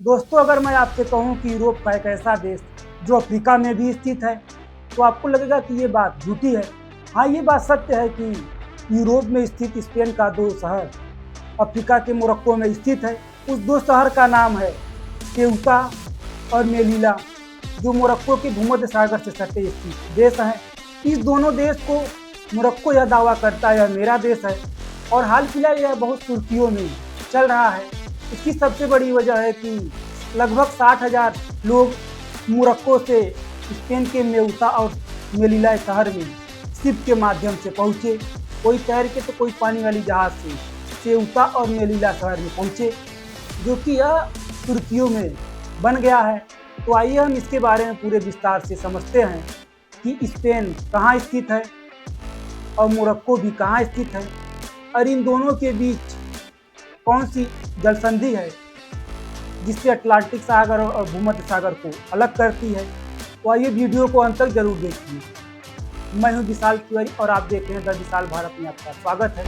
दोस्तों, अगर मैं आपसे कहूं कि यूरोप का एक ऐसा देश जो अफ्रीका में भी स्थित है तो आपको लगेगा कि ये बात झूठी है। हाँ, ये बात सत्य है कि यूरोप में स्थित स्पेन का दो शहर अफ्रीका के मोरक्को में स्थित है। उस दो शहर का नाम है सेउता और मेलिला, जो मोरक्को के भूमध्य सागर से सटे स्थित देश हैं। इस दोनों देश को मोरक्को यह दावा करता है यह मेरा देश है, और हाल फिलहाल यह बहुत सुर्खियों में चल रहा है। इसकी सबसे बड़ी वजह है कि लगभग 60,000 लोग मोरक्को से स्पेन के मेउता और मेलिला शहर में शिप के माध्यम से पहुँचे। कोई तैर के तो कोई पानी वाली जहाज़ से सेउता और मेलिला शहर में पहुँचे, जो कि यह सुर्खियों में बन गया है। तो आइए हम इसके बारे में पूरे विस्तार से समझते हैं कि स्पेन कहाँ स्थित है और मोरक्को भी कहाँ स्थित है, और इन दोनों के बीच कौन सी जलसंधि है जिससे अटलांटिक सागर और भूमध्य सागर को अलग करती है। तो आइए वीडियो को अंत तक जरूर देखिए। मैं हूं विशाल तिवारी और आप देख रहे हैं द विशाल भारत में आपका स्वागत है।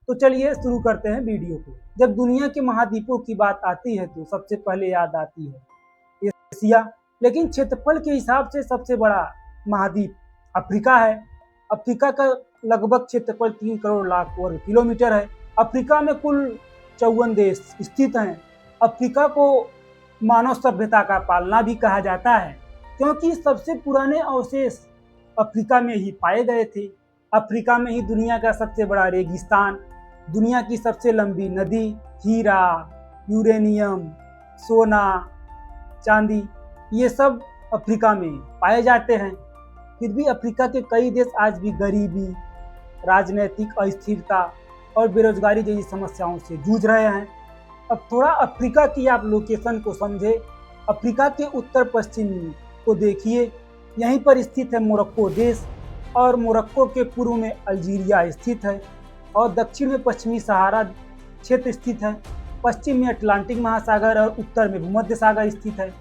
तो चलिए शुरू करते हैं वीडियो को। जब दुनिया के महाद्वीपों की बात आती है तो सबसे पहले याद आती है एशिया, लेकिन क्षेत्रफल के हिसाब से सबसे बड़ा महाद्वीप अफ्रीका है। अफ्रीका का लगभग क्षेत्रफल 3 करोड़ लाख वर्ग किलोमीटर है। अफ्रीका में कुल 54 देश स्थित हैं। अफ्रीका को मानव सभ्यता का पालना भी कहा जाता है, क्योंकि सबसे पुराने अवशेष अफ्रीका में ही पाए गए थे। अफ्रीका में ही दुनिया का सबसे बड़ा रेगिस्तान, दुनिया की सबसे लंबी नदी, हीरा, यूरेनियम, सोना, चांदी, ये सब अफ्रीका में पाए जाते हैं। फिर भी अफ्रीका के कई देश आज भी गरीबी, राजनीतिक अस्थिरता और बेरोजगारी जैसी समस्याओं से जूझ रहे हैं। अब थोड़ा अफ्रीका की आप लोकेशन को समझे। अफ्रीका के उत्तर पश्चिम को देखिए, यहीं पर स्थित है मोरक्को देश, और मोरक्को के पूर्व में अल्जीरिया स्थित है, और दक्षिण में पश्चिमी सहारा क्षेत्र स्थित है। पश्चिम में अटलांटिक महासागर और उत्तर में भूमध्य सागर स्थित है।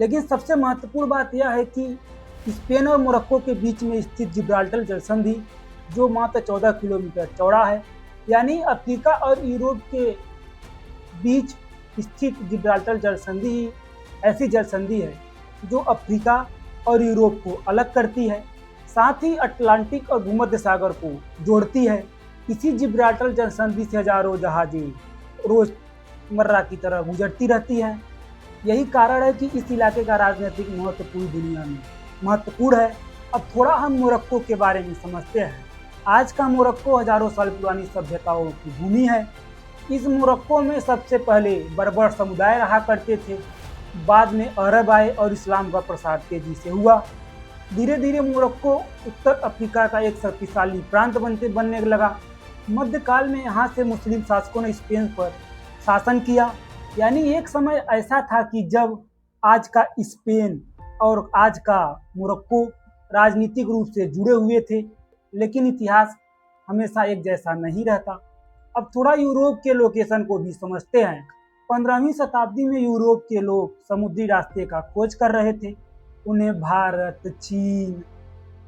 लेकिन सबसे महत्वपूर्ण बात यह है कि स्पेन और मोरक्को के बीच में स्थित जिब्राल्टर जलसंधि, जो मात्र 14 किलोमीटर चौड़ा है, यानी अफ्रीका और यूरोप के बीच स्थित जिब्राल्टर जलसंधि ऐसी जलसंधि है जो अफ्रीका और यूरोप को अलग करती है, साथ ही अटलांटिक और भूमध्य सागर को जोड़ती है। इसी जिब्राल्टर जलसंधि से हजारों जहाजें रोजमर्रा की तरह गुजरती रहती हैं। यही कारण है कि इस इलाके का राजनीतिक महत्व पूरी दुनिया में महत्वपूर्ण है। अब थोड़ा हम मोरक्को के बारे में समझते हैं। आज का मोरक्को हजारों साल पुरानी सभ्यताओं की भूमि है। इस मोरक्को में सबसे पहले बर्बर समुदाय रहा करते थे। बाद में अरब आए और इस्लाम का प्रसार तेजी से हुआ। धीरे धीरे मोरक्को उत्तर अफ्रीका का एक शक्तिशाली प्रांत बनने लगा। मध्यकाल में यहाँ से मुस्लिम शासकों ने स्पेन पर शासन किया। यानी एक समय ऐसा था कि जब आज का स्पेन और आज का मोरक्को राजनीतिक रूप से जुड़े हुए थे, लेकिन इतिहास हमेशा एक जैसा नहीं रहता। अब थोड़ा यूरोप के लोकेशन को भी समझते हैं। 15वीं शताब्दी में यूरोप के लोग समुद्री रास्ते का खोज कर रहे थे। उन्हें भारत, चीन,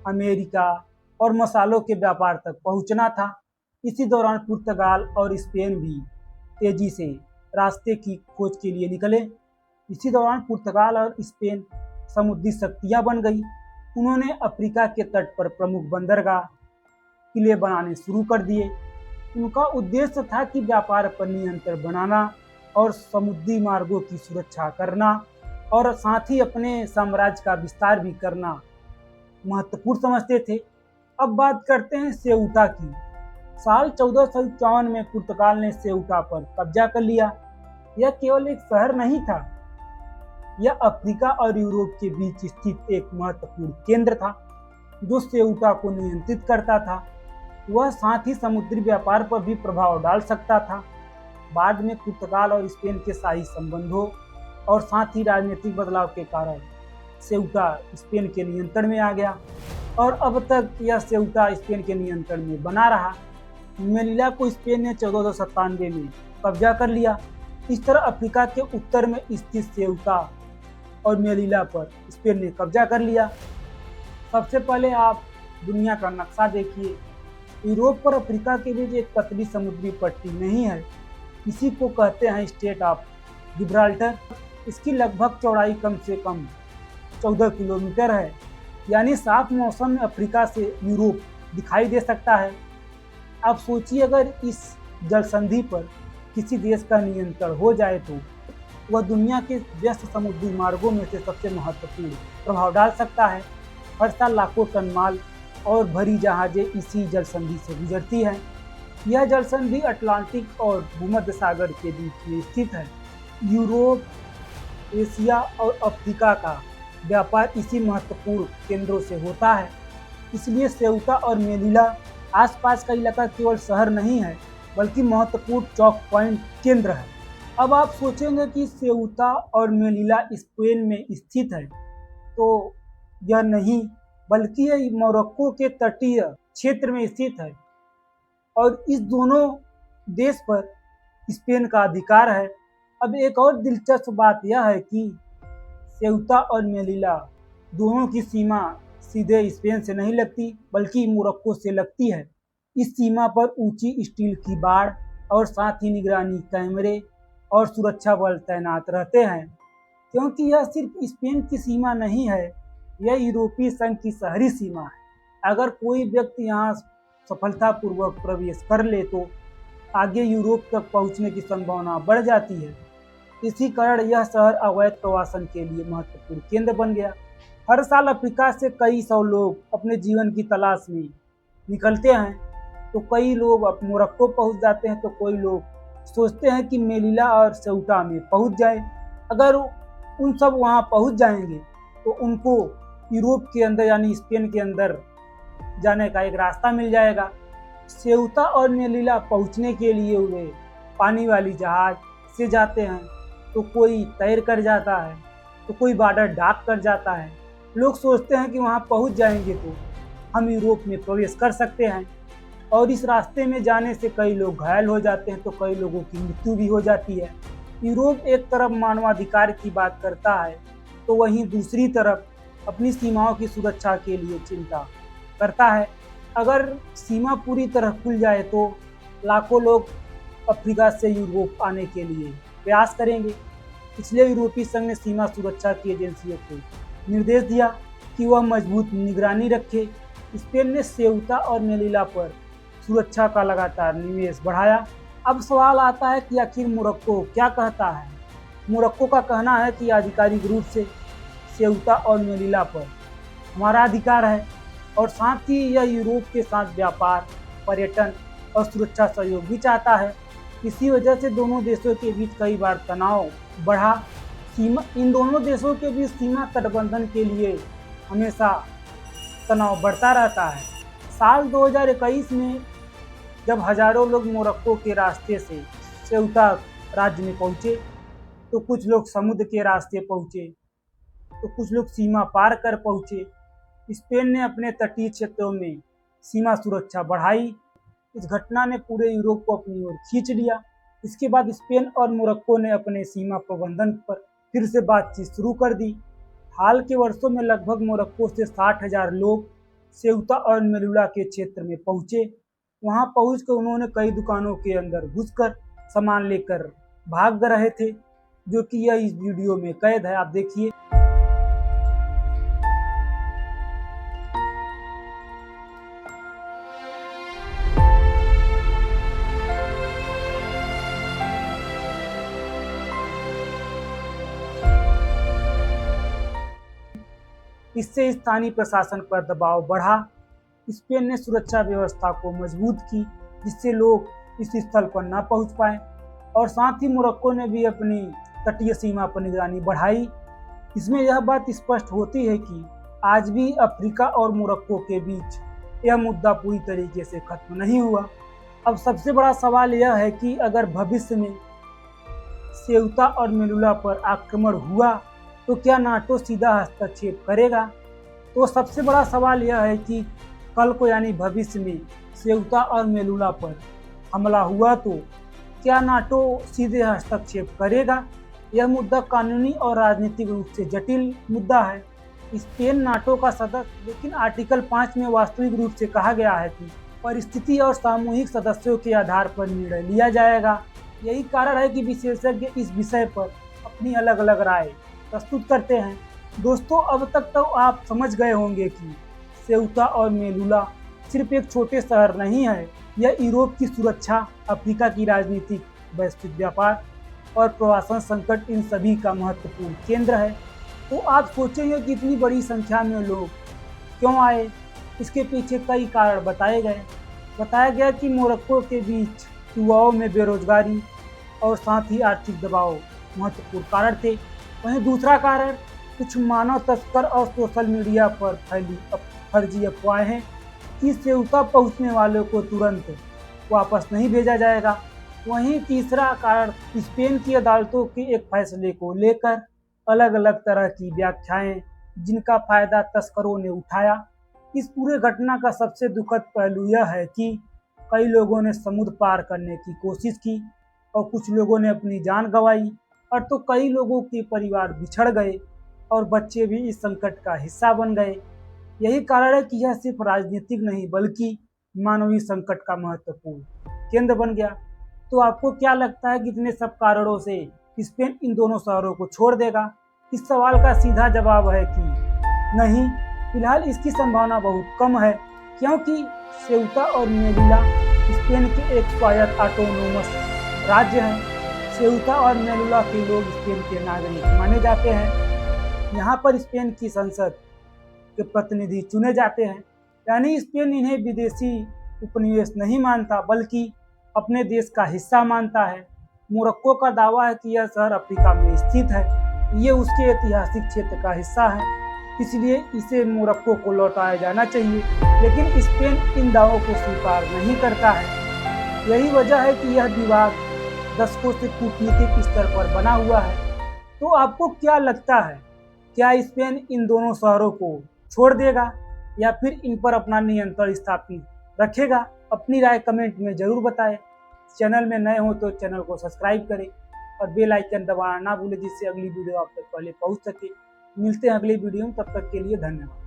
अमेरिका और मसालों के व्यापार तक पहुंचना था। इसी दौरान पुर्तगाल और स्पेन भी तेजी से रास्ते की खोज के लिए निकले। इसी दौरान पुर्तगाल और स्पेन समुद्री शक्तियां बन गई। उन्होंने अफ्रीका के तट पर प्रमुख बंदरगाह, किले बनाने शुरू कर दिए। उनका उद्देश्य था कि व्यापार पर नियंत्रण बनाना और समुद्री मार्गों की सुरक्षा करना, और साथ ही अपने साम्राज्य का विस्तार भी करना महत्वपूर्ण समझते थे। अब बात करते हैं सेउता की। साल 1451 में पुर्तगाल ने सेउता पर कब्जा कर लिया। यह केवल एक शहर नहीं था, यह अफ्रीका और यूरोप के बीच स्थित एक महत्वपूर्ण केंद्र था जो सेउता को नियंत्रित करता था। वह साथ ही समुद्री व्यापार पर भी प्रभाव डाल सकता था। बाद में पुर्तगाल और स्पेन के शाही संबंधों और साथ ही राजनीतिक बदलाव के कारण सेउता स्पेन के नियंत्रण में आ गया, और अब तक यह सेउता स्पेन के नियंत्रण में बना रहा। मेलिला को स्पेन ने 1497 में कब्जा कर लिया। इस तरह अफ्रीका के उत्तर में स्थित सेउता और मेलिला पर स्पेन ने कब्जा कर लिया। सबसे पहले आप दुनिया का नक्शा देखिए। यूरोप और अफ्रीका के बीच एक पतली समुद्री पट्टी नहीं है, इसी को कहते हैं स्टेट ऑफ गिब्राल्टर। इसकी लगभग चौड़ाई कम से कम 14 किलोमीटर है, यानी साफ मौसम में अफ्रीका से यूरोप दिखाई दे सकता है। आप सोचिए, अगर इस जल संधि पर किसी देश का नियंत्रण हो जाए तो वह दुनिया के व्यस्त समुद्री मार्गों में से सबसे महत्वपूर्ण प्रभाव डाल सकता है। हर साल लाखों टन माल और भरी जहाजें इसी जल संधि से गुजरती हैं। यह जल संधि अटलांटिक और भूमध्य सागर के बीच में स्थित है। यूरोप, एशिया और अफ्रीका का व्यापार इसी महत्वपूर्ण केंद्रों से होता है। इसलिए सेउता और मेलिला आसपास का इलाका केवल शहर नहीं है, बल्कि महत्वपूर्ण चौक पॉइंट केंद्र है। अब आप सोचेंगे कि सेउता और मेलिला स्पेन में स्थित है, तो यह नहीं, बल्कि यह मोरक्को के तटीय क्षेत्र में स्थित है और इस दोनों देश पर स्पेन का अधिकार है। अब एक और दिलचस्प बात यह है कि सेउता और मेलिला दोनों की सीमा सीधे स्पेन से नहीं लगती, बल्कि मोरक्को से लगती है। इस सीमा पर ऊंची स्टील की बाड़ और साथ ही निगरानी कैमरे और सुरक्षा बल तैनात रहते हैं, क्योंकि यह सिर्फ स्पेन की सीमा नहीं है, यह यूरोपीय संघ की शहरी सीमा है। अगर कोई व्यक्ति यहाँ सफलतापूर्वक प्रवेश कर ले तो आगे यूरोप तक पहुँचने की संभावना बढ़ जाती है। इसी कारण यह शहर अवैध प्रवासन के लिए महत्वपूर्ण केंद्र बन गया। हर साल अफ्रीका से कई सौ लोग अपने जीवन की तलाश में निकलते हैं, तो कई लोग मोरक्को पहुंच जाते हैं, तो कोई लोग सोचते हैं कि मेलिला और सेउटा में पहुंच जाए। अगर उन सब वहां पहुंच जाएंगे तो उनको यूरोप के अंदर यानी स्पेन के अंदर जाने का एक रास्ता मिल जाएगा। सेउता और मेलिला पहुंचने के लिए वे पानी वाली जहाज से जाते हैं, तो कोई तैर कर जाता है, तो कोई बॉर्डर डाक कर जाता है। लोग सोचते हैं कि वहां पहुंच जाएंगे तो हम यूरोप में प्रवेश कर सकते हैं, और इस रास्ते में जाने से कई लोग घायल हो जाते हैं, तो कई लोगों की मृत्यु भी हो जाती है। यूरोप एक तरफ मानवाधिकार की बात करता है, तो वहीं दूसरी तरफ अपनी सीमाओं की सुरक्षा के लिए चिंता करता है। अगर सीमा पूरी तरह खुल जाए तो लाखों लोग अफ्रीका से यूरोप आने के लिए प्रयास करेंगे। इसलिए यूरोपीय संघ ने सीमा सुरक्षा की एजेंसियों को निर्देश दिया कि वह मजबूत निगरानी रखे। स्पेन ने सेउता और मेलिला पर सुरक्षा का लगातार निवेश बढ़ाया। अब सवाल आता है कि आखिर मोरक्को क्या कहता है। मोरक्को का कहना है कि आधिकारिक रूप से सेउता और मेलिला पर हमारा अधिकार है, और साथ ही यह यूरोप के साथ व्यापार, पर्यटन और सुरक्षा सहयोग भी चाहता है। इसी वजह से दोनों देशों के बीच कई बार तनाव बढ़ा। इन दोनों देशों के बीच सीमा तटबंधन के लिए हमेशा तनाव बढ़ता रहता है। साल 2021 में जब हजारों लोग मोरक्को के रास्ते से सेउता राज्य में पहुंचे, तो कुछ लोग समुद्र के रास्ते पहुंचे, तो कुछ लोग सीमा पार कर पहुंचे। स्पेन ने अपने तटीय क्षेत्रों में सीमा सुरक्षा बढ़ाई। इस घटना ने पूरे यूरोप को अपनी ओर खींच लिया। इसके बाद स्पेन और मोरक्को ने अपने सीमा प्रबंधन पर फिर से बातचीत शुरू कर दी। हाल के वर्षों में लगभग मोरक्को से 60,000 लोग सेउता और मेलिला के क्षेत्र में पहुंचे। वहां पहुंचकर उन्होंने कई दुकानों के अंदर घुसकर सामान लेकर भाग रहे थे, जो कि यह इस वीडियो में कैद है, आप देखिए। इससे स्थानीय प्रशासन पर दबाव बढ़ा। स्पेन ने सुरक्षा व्यवस्था को मजबूत की, जिससे लोग इस स्थल पर न पहुंच पाए, और साथ ही मोरक्को ने भी अपनी तटीय सीमा पर निगरानी बढ़ाई। इसमें यह बात स्पष्ट होती है कि आज भी अफ्रीका और मोरक्को के बीच यह मुद्दा पूरी तरीके से खत्म नहीं हुआ। अब सबसे बड़ा सवाल यह है कि अगर भविष्य में सेउता और मेलिला पर आक्रमण हुआ तो क्या नाटो सीधा हस्तक्षेप करेगा। तो सबसे बड़ा सवाल यह है कि कल को यानी भविष्य में सेउता और मेलिला पर हमला हुआ तो क्या नाटो सीधे हस्तक्षेप करेगा। यह मुद्दा कानूनी और राजनीतिक रूप से जटिल मुद्दा है। स्पेन नाटो का सदस्य, लेकिन आर्टिकल 5 में वास्तविक रूप से कहा गया है कि परिस्थिति और सामूहिक सदस्यों के आधार पर निर्णय लिया जाएगा। यही कारण है कि विशेषज्ञ इस विषय पर अपनी अलग अलग राय प्रस्तुत करते हैं। दोस्तों, अब तक तो आप समझ गए होंगे कि सेउता और मेलुला सिर्फ एक छोटे शहर नहीं है, यह यूरोप की सुरक्षा, अफ्रीका की राजनीतिक, वैश्विक व्यापार और प्रवासन संकट, इन सभी का महत्वपूर्ण केंद्र है। तो आप सोचेंगे कि इतनी बड़ी संख्या में लोग क्यों आए? इसके पीछे कई कारण बताए गए। बताया गया कि मोरक्को के बीच युवाओं में बेरोजगारी और साथ ही आर्थिक दबाव महत्वपूर्ण कारण थे। वहीं दूसरा कारण कुछ मानव तस्कर और सोशल मीडिया पर फैली फर्जी अफवाहें हैं कि सेउता पहुंचने वालों को तुरंत वापस नहीं भेजा जाएगा। वहीं तीसरा कारण स्पेन की अदालतों के एक फैसले को लेकर अलग अलग तरह की व्याख्याएं, जिनका फायदा तस्करों ने उठाया। इस पूरे घटना का सबसे दुखद पहलू यह है कि कई लोगों ने समुद्र पार करने की कोशिश की और कुछ लोगों ने अपनी जान गंवाई, और तो कई लोगों के परिवार बिछड़ गए और बच्चे भी इस संकट का हिस्सा बन गए। यही कारण है कि यह सिर्फ राजनीतिक नहीं बल्कि मानवीय संकट का महत्वपूर्ण केंद्र बन गया। तो आपको क्या लगता है कि इतने सब कारणों से स्पेन इन दोनों शहरों को छोड़ देगा? इस सवाल का सीधा जवाब है कि नहीं। फिलहाल इसकी संभावना बहुत कम है, क्योंकि सेउता और मेलिला स्पेन के एक स्वायत्त ऑटोनोमस राज्य हैं। सेउता और मेलिला के लोग स्पेन के नागरिक माने जाते हैं। यहाँ पर स्पेन की संसद के प्रतिनिधि चुने जाते हैं, यानी स्पेन इन्हें विदेशी उपनिवेश नहीं मानता बल्कि अपने देश का हिस्सा मानता है। मोरक्को का दावा है कि यह शहर अफ्रीका में स्थित है, ये उसके ऐतिहासिक क्षेत्र का हिस्सा है, इसलिए इसे मोरक्को को लौटाया जाना चाहिए। लेकिन स्पेन इन दावों को स्वीकार नहीं करता है। यही वजह है कि यह विवाद दशकों से कूटनीतिक स्तर पर बना हुआ है। तो आपको क्या लगता है, क्या स्पेन इन दोनों शहरों को छोड़ देगा या फिर इन पर अपना नियंत्रण स्थापित रखेगा? अपनी राय कमेंट में जरूर बताएं। चैनल में नए हो तो चैनल को सब्सक्राइब करें और बेल आइकन दबाना ना भूलें, जिससे अगली वीडियो आप तक पहले पहुंच सके। मिलते हैं अगली वीडियो में, तब तक के लिए धन्यवाद।